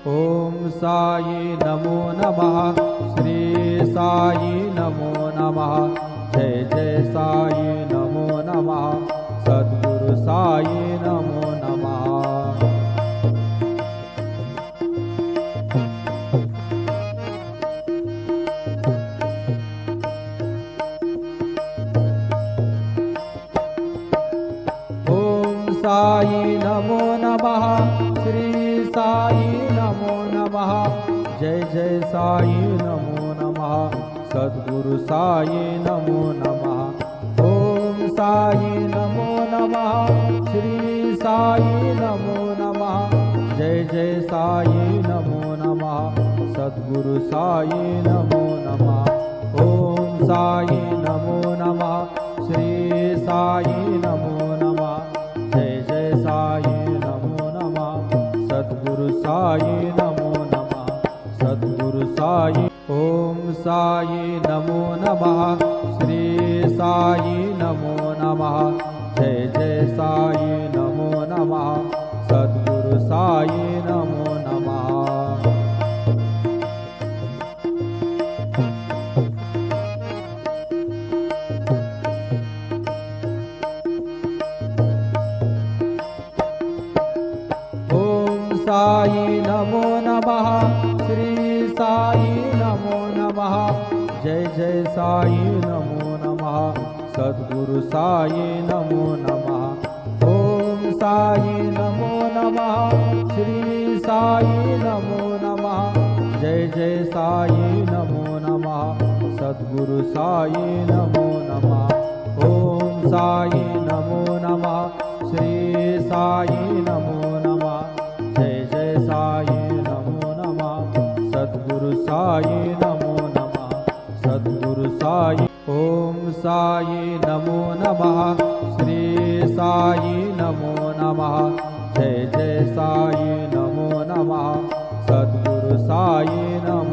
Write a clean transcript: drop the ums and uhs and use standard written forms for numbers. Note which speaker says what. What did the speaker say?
Speaker 1: ओम साई नमो नमः। श्री साई नमो नमः। जय जय साई नमो नमः। सद्गुरु साई नमो नमः। साई नमो नमः। श्री साई नमो नमः। जय जय साई नमो नमः। सद्गुरु साई नमो नमः। ओम साई नमो नमः। श्री साई नमो नमः। जय जय साई नमो नमः। सद्गुरु साई नमो नमः। ओम साई नमो नमः। श्री साई नमो नमः। जय जय साई नमो नमः। सद्गुरु साई नमो नमः। सद्गुरु साई। ओम साई नमो नमः। श्री साई नमो नमः। जय जय साई नमो नमः। सद्गुरु साई नमो नमः। साई नमो नमः। श्री साई नमो नमः। जय जय साई नमो नमः। सद्गुरु साई नमो नमः। ओम साई नमो नमः। श्री साई नमो नमः। जय जय साई नमो नमः। सद्गुरु साई नमो नमः। ओम साई नमो नमः। श्री साई नमो नमः। जय जय साई नमो नमः। सद्गुरु साई नमो नमः। सद्गुरु साई। ओम साई नमो नमः। श्री साई नमो नमः। जय जय साई नमो नमः। सद्गुरु साई नमो